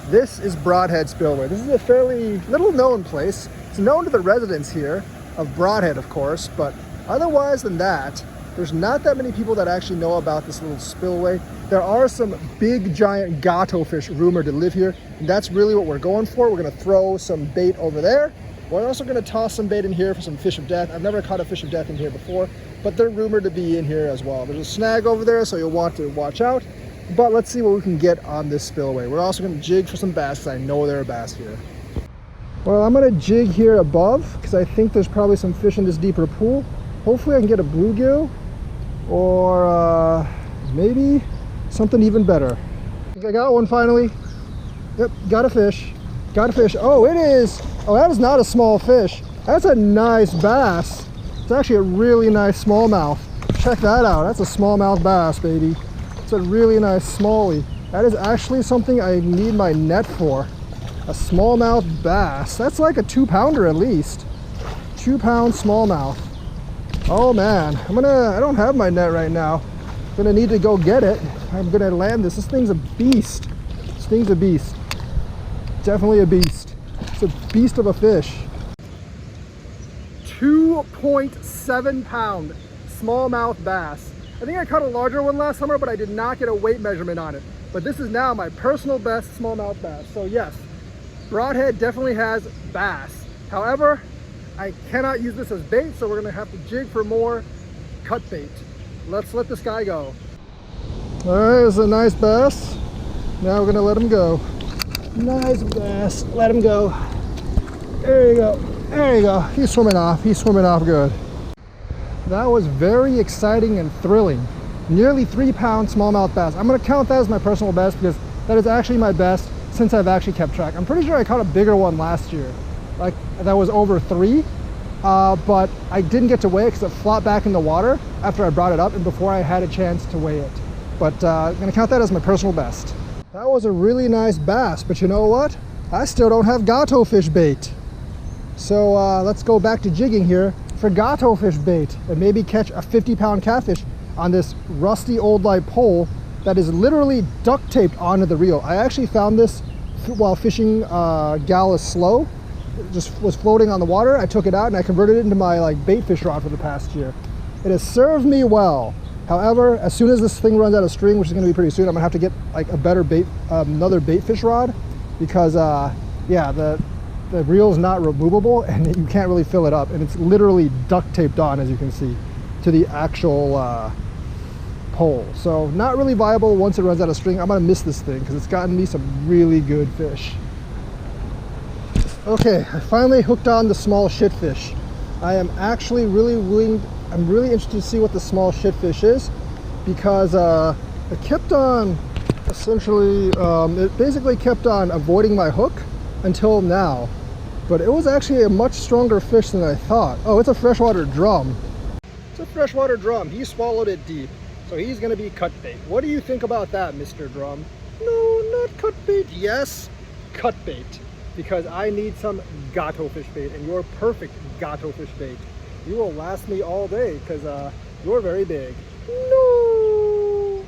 This is Brohead Spillway. This is a fairly little known place. It's known to the residents here of Broadhead, of course, but otherwise than that, there's not that many people that actually know about this little spillway. There are some big giant gato fish rumored to live here, and that's really what we're going for. We're gonna throw some bait over there. We're also gonna toss some bait in here for some fish of death. I've never caught a fish of death in here before, but they're rumored to be in here as well. There's a snag over there, so you'll want to watch out. But let's see what we can get on this spillway. We're also gonna jig for some bass, because I know there are bass here. Well, I'm gonna jig here above, because I think there's probably some fish in this deeper pool. Hopefully I can get a bluegill, or maybe something even better. I think I got one finally. Yep, got a fish. Got a fish. Oh, it is. Oh, that is not a small fish. That's a nice bass. It's actually a really nice smallmouth. Check that out. That's a smallmouth bass, baby. It's a really nice smallie. That is actually something I need my net for. A smallmouth bass. That's like a 2-pounder at least. 2-pound smallmouth. Oh man, I don't have my net right now. I'm gonna need to go get it. I'm gonna land this. This thing's a beast. This thing's a beast. Definitely a beast. It's a beast of a fish. 2.7 pound smallmouth bass. I think I caught a larger one last summer, but I did not get a weight measurement on it. But this is now my personal best smallmouth bass. So yes, Broadhead definitely has bass. However, I cannot use this as bait, so we're gonna have to jig for more cut bait. Let's let this guy go. All right, it's a nice bass. Now we're gonna let him go. Nice bass, let him go. There you go, there you go. He's swimming off good. That was very exciting and thrilling. Nearly 3-pound smallmouth bass. I'm gonna count that as my personal best because that is actually my best since I've actually kept track. I'm pretty sure I caught a bigger one last year. Like that was over 3, but I didn't get to weigh it because it flopped back in the water after I brought it up and before I had a chance to weigh it. But I'm gonna count that as my personal best. That was a really nice bass, but you know what? I still don't have gato fish bait. So let's go back to jigging here for gato fish bait and maybe catch a 50-pound catfish on this rusty old light pole that is literally duct taped onto the reel. I actually found this while fishing Gallus Slow. It just was floating on the water. I took it out and I converted it into my bait fish rod for the past year. It has served me well. However, as soon as this thing runs out of string, which is going to be pretty soon, I'm gonna have to get a better bait, another bait fish rod, because yeah, the reel is not removable and you can't really fill it up, and it's literally duct taped on, as you can see, to the actual pole. So not really viable once it runs out of string. I'm gonna miss this thing because it's gotten me some really good fish. Okay, I finally hooked on the small shitfish. I am actually I'm really interested to see what the small shitfish is, because it kept on it basically kept on avoiding my hook until now. But it was actually a much stronger fish than I thought. Oh, it's a freshwater drum. It's a freshwater drum. He swallowed it deep, so he's gonna be cut bait. What do you think about that, Mr. Drum? No, not cut bait. Yes, cut bait. Because I need some gato fish bait, and you're perfect gato fish bait. You will last me all day because you're very big. No!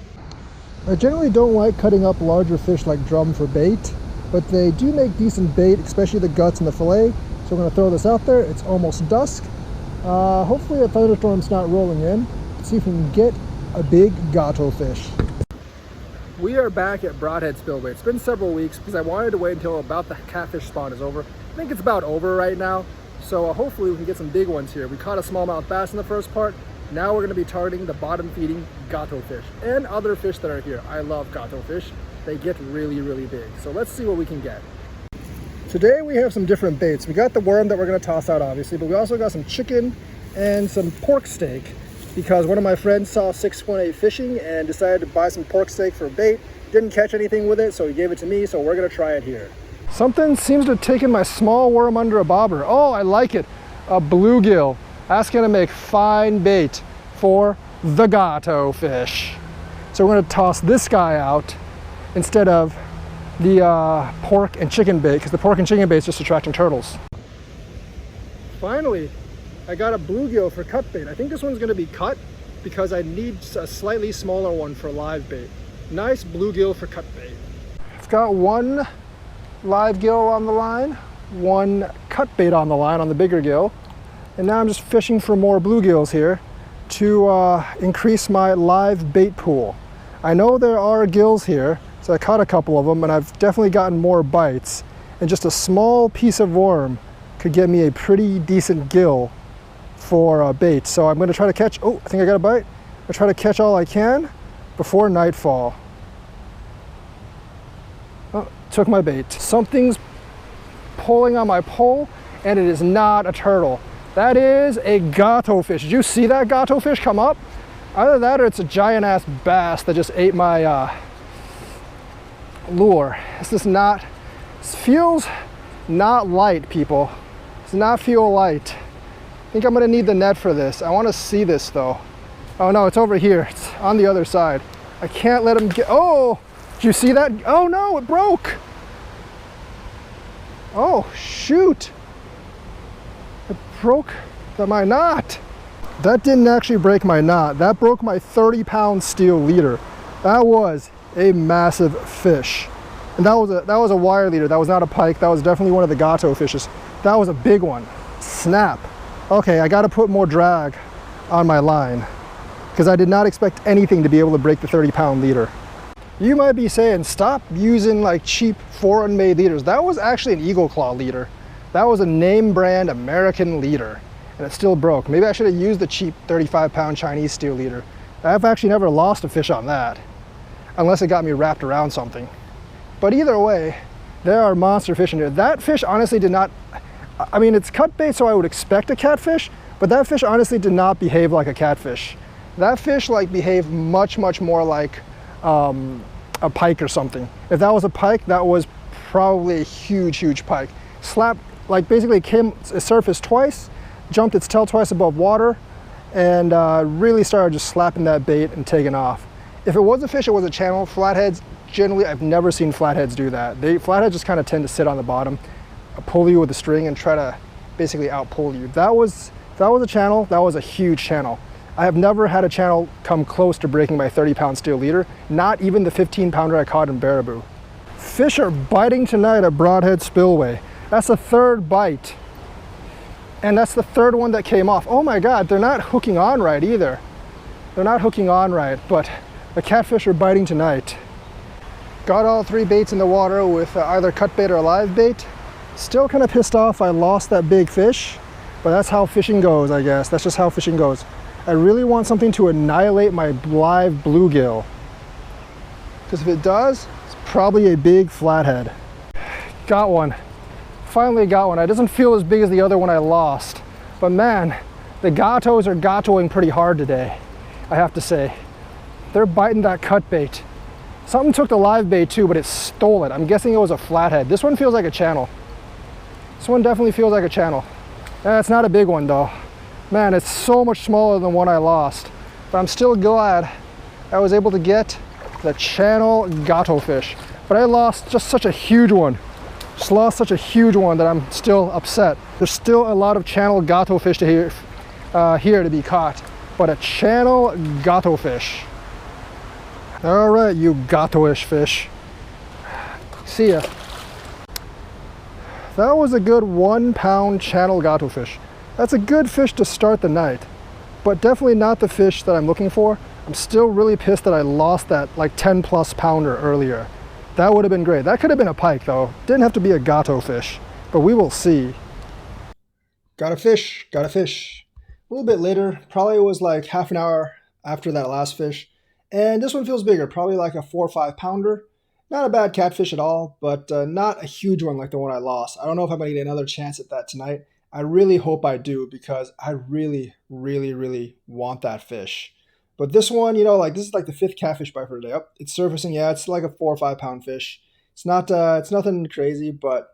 I generally don't like cutting up larger fish like drum for bait, but they do make decent bait, especially the guts and the fillet. So I'm going to throw this out there. It's almost dusk. Hopefully a thunderstorm's not rolling in. Let's see if we can get a big gato fish. We are back at Brohead Spillway. It's been several weeks because I wanted to wait until about the catfish spawn is over. I think it's about over right now. So hopefully we can get some big ones here. We caught a smallmouth bass in the first part. Now we're going to be targeting the bottom feeding gato fish and other fish that are here. I love gato fish. They get really, really big. So let's see what we can get. Today we have some different baits. We got the worm that we're going to toss out, obviously, but we also got some chicken and some pork steak, because one of my friends saw 618 fishing and decided to buy some pork steak for bait. Didn't catch anything with it, so he gave it to me, so we're gonna try it here. Something seems to have taken my small worm under a bobber. Oh, I like it. A bluegill. That's gonna make fine bait for the gato fish. So we're gonna toss this guy out instead of the pork and chicken bait, because the pork and chicken bait is just attracting turtles. Finally, I got a bluegill for cut bait. I think this one's gonna be cut because I need a slightly smaller one for live bait. Nice bluegill for cut bait. It's got one live gill on the line, one cut bait on the line on the bigger gill, and now I'm just fishing for more bluegills here to increase my live bait pool. I know there are gills here, so I caught a couple of them, and I've definitely gotten more bites, and just a small piece of worm could get me a pretty decent gill for bait. So I'm going to try to catch, oh, I think I got a bite. I'll try to catch all I can before nightfall. Oh, took my bait. Something's pulling on my pole, and it is not a turtle. That is a gato fish. Did you see that gato fish come up? Either that or it's a giant ass bass that just ate my lure. This feels not light, people. Does not feel light. I think I'm gonna need the net for this. I wanna see this though. Oh no, it's over here. It's on the other side. I can't let him get, oh, did you see that? Oh no, it broke. Oh, shoot. It broke my knot. That didn't actually break my knot. That broke my 30-pound steel leader. That was a massive fish. And that was a wire leader. That was not a pike. That was definitely one of the gato fishes. That was a big one. Snap. Okay, I gotta put more drag on my line because I did not expect anything to be able to break the 30-pound leader. You might be saying, stop using like cheap foreign-made leaders. That was actually an Eagle Claw leader. That was a name brand American leader, and it still broke. Maybe I should have used the cheap 35-pound Chinese steel leader. I've actually never lost a fish on that, unless it got me wrapped around something. But either way, there are monster fish in here. That fish honestly did not, I mean, it's cut bait, so I would expect a catfish, but that fish honestly did not behave like a catfish. That fish like behaved much, much more like a pike or something. If that was a pike, that was probably a huge, huge pike. Slapped, like basically came, it surfaced twice, jumped its tail twice above water, and really started just slapping that bait and taking off. If it was a fish, it was a channel. Flatheads, generally, I've never seen flatheads do that. Flatheads just kind of tend to sit on the bottom, pull you with a string, and try to basically outpull you. If that was a channel, that was a huge channel. I have never had a channel come close to breaking my 30-pound steel leader, not even the 15-pounder I caught in Baraboo. Fish are biting tonight at Brohead Spillway. That's the third bite. And that's the third one that came off. Oh my God, they're not hooking on right either. They're not hooking on right, but the catfish are biting tonight. Got all three baits in the water with either cut bait or live bait. Still kind of pissed off I lost that big fish, but that's how fishing goes, I guess. That's just how fishing goes. I really want something to annihilate my live bluegill, because if it does, it's probably a big flathead. Got one. Finally got one. It doesn't feel as big as the other one I lost, but man, the gatos are gatoing pretty hard today, I have to say. They're biting that cut bait. Something took the live bait too, but it stole it. I'm guessing it was a flathead. This one feels like a channel. This one definitely feels like a channel. It's not a big one though. Man, it's so much smaller than one I lost, but I'm still glad I was able to get the channel gato fish. But I lost just such a huge one. Just lost such a huge one that I'm still upset. There's still a lot of channel gato fish to here to be caught, but a channel gato fish. All right, you gato-ish fish. See ya. That was a good 1-pound channel gato fish. That's a good fish to start the night, but definitely not the fish that I'm looking for. I'm still really pissed that I lost that like 10+ pounder earlier. That would have been great. That could have been a pike though. Didn't have to be a gato fish, but we will see. Got a fish, got a fish. A little bit later, probably was like half an hour after that last fish. And this one feels bigger, probably like a 4 or 5 pounder. Not a bad catfish at all, but not a huge one like the one I lost. I don't know if I'm gonna get another chance at that tonight. I really hope I do, because I really, really, really want that fish. But this one, you know, like this is like the 5th catfish bite for today. Oh, it's surfacing. Yeah, it's like a 4 or 5 pound fish. It's not, it's nothing crazy, but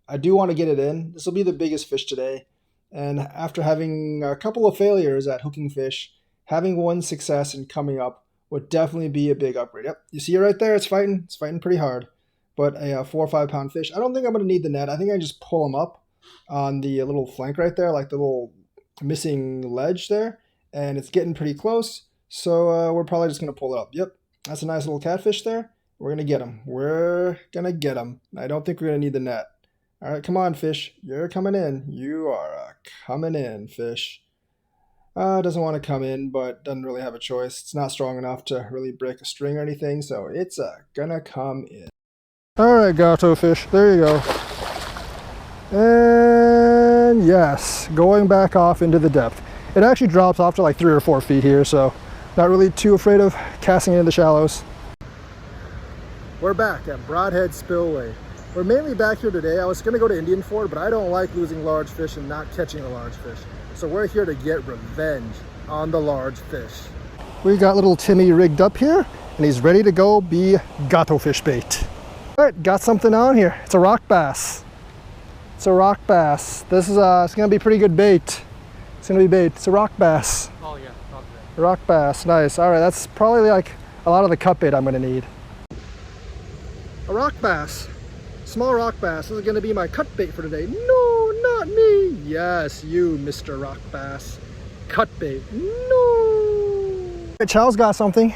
I do want to get it in. This will be the biggest fish today. And after having a couple of failures at hooking fish, having one success and coming up would definitely be a big upgrade. Yep, you see it right there. It's fighting pretty hard. But a 4 or 5 pound fish. I don't think I'm going to need the net. I think I just pull them up on the little flank right there, like the little missing ledge there, and it's getting pretty close, so we're probably just going to pull it up. Yep, that's a nice little catfish there, We're going to get him. We're going to get him. I don't think we're going to need the net. All right, come on, fish. You're coming in. You are coming in, fish. Doesn't want to come in, but doesn't really have a choice. It's not strong enough to really break a string or anything, so it's gonna come in. All right, gato fish. There you go. And yes, going back off into the depth. It actually drops off to like 3 or 4 feet here, so not really too afraid of casting into the shallows. We're back at Brohead Spillway. We're mainly back here today. I was going to go to Indian Ford, but I don't like losing large fish and not catching a large fish. So we're here to get revenge on the large fish. We got little Timmy rigged up here, and he's ready to go be gato fish bait. All right, got something on here. It's a rock bass. It's a rock bass. This is it's going to be pretty good bait. It's going to be bait. It's a rock bass. Oh yeah, rock bass. Rock bass, nice. All right, that's probably like a lot of the cut bait I'm going to need. A rock bass. Small rock bass. This is going to be my cut bait for today. No, not me. Yes, you, Mr. Rock Bass. Cut bait. No. Chow's got something.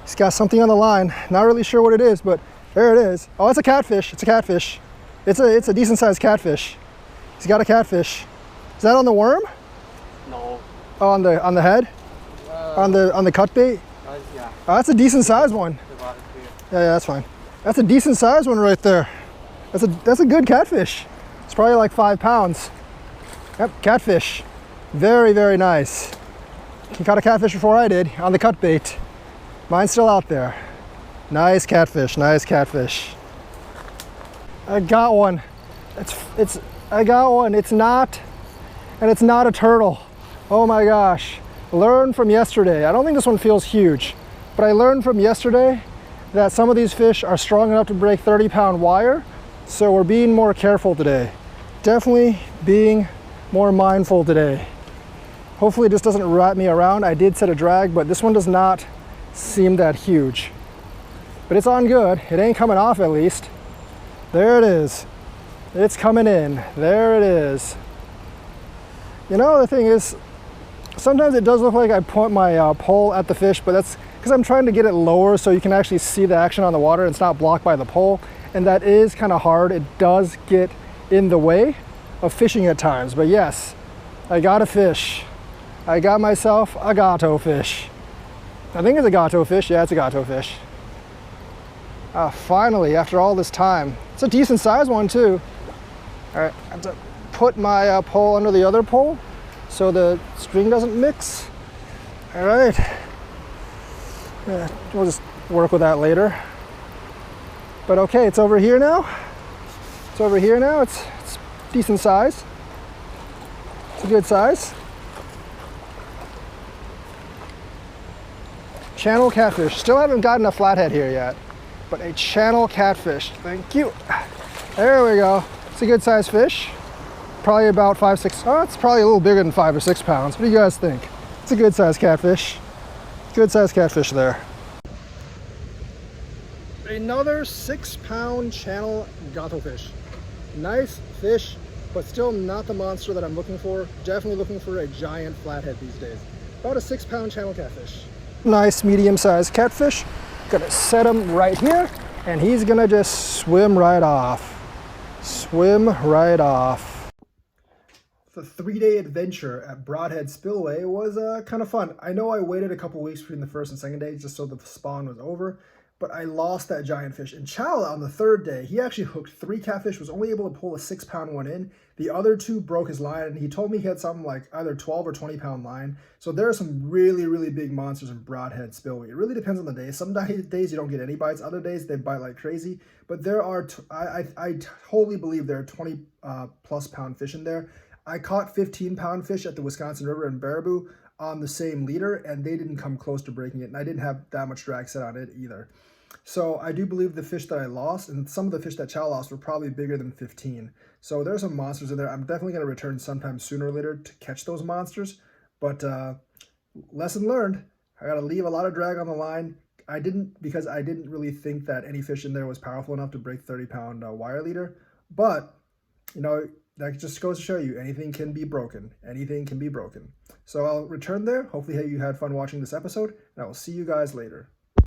He's got something on the line. Not really sure what it is, but there it is. Oh, it's a catfish. It's a catfish. It's a decent sized catfish. He's got a catfish. Is that on the worm? No. Oh, on the head? On the cut bait? Yeah. Oh, that's a decent sized one. Yeah, that's fine. That's a decent sized one right there. That's a good catfish. It's probably like 5 pounds. Yep, catfish. Very, very nice. He caught a catfish before I did on the cut bait. Mine's still out there. Nice catfish, nice catfish. I got one. I got one. It's not a turtle. Oh my gosh. Learned from yesterday. I don't think this one feels huge, but I learned from yesterday that some of these fish are strong enough to break 30-pound wire, so we're being more careful today. Definitely being more mindful today. Hopefully this doesn't wrap me around. I did set a drag, but this one does not seem that huge. But it's on good. It ain't coming off at least. There it is. It's coming in. There it is. You know, the thing is, sometimes it does look like I point my pole at the fish, but that's because I'm trying to get it lower so you can actually see the action on the water and it's not blocked by the pole. And that is kind of hard. It does get in the way of fishing at times. But yes, I got a fish. I got myself a gato fish. I think it's a gato fish. Yeah, it's a gato fish. Finally, after all this time. It's a decent sized one too. All right, I have to put my pole under the other pole so the string doesn't mix. All right. Yeah, we'll just work with that later. But okay, it's over here now. It's over here now. It's decent size. It's a good size. Channel catfish. Still haven't gotten a flathead here yet, but a channel catfish. Thank you. There we go. It's a good sized fish. Probably about 5, 6. Oh, it's probably a little bigger than 5 or 6 pounds. What do you guys think? It's a good sized catfish. Good sized catfish there. Another 6-pound channel gato fish. Nice fish, but still not the monster that I'm looking for. Definitely looking for a giant flathead these days. About a 6-pound channel catfish. Nice medium-sized catfish. Gonna set him right here, and he's gonna just swim right off. Swim right off. The 3-day adventure at Brohead Spillway was kind of fun. I know I waited a couple weeks between the first and second day just so the spawn was over, but I lost that giant fish. And Chow on the 3rd day, he actually hooked 3 catfish, was only able to pull a 6-pound one in. The other 2 broke his line, and he told me he had something like either 12 or 20-pound line. So there are some really, really big monsters in Brohead Spillway. It really depends on the day. Some days you don't get any bites. Other days they bite like crazy. But there are, I totally believe there are 20 plus pound fish in there. I caught 15-pound fish at the Wisconsin River in Baraboo on the same leader, and they didn't come close to breaking it, and I didn't have that much drag set on it either. So I do believe the fish that I lost, and some of the fish that Chow lost, were probably bigger than 15. So there's some monsters in there. I'm definitely going to return sometime sooner or later to catch those monsters, but lesson learned. I got to leave a lot of drag on the line. Because I didn't really think that any fish in there was powerful enough to break 30-pound wire leader, but, you know, that just goes to show you anything can be broken. Anything can be broken. So I'll return there. Hopefully you had fun watching this episode, and I will see you guys later.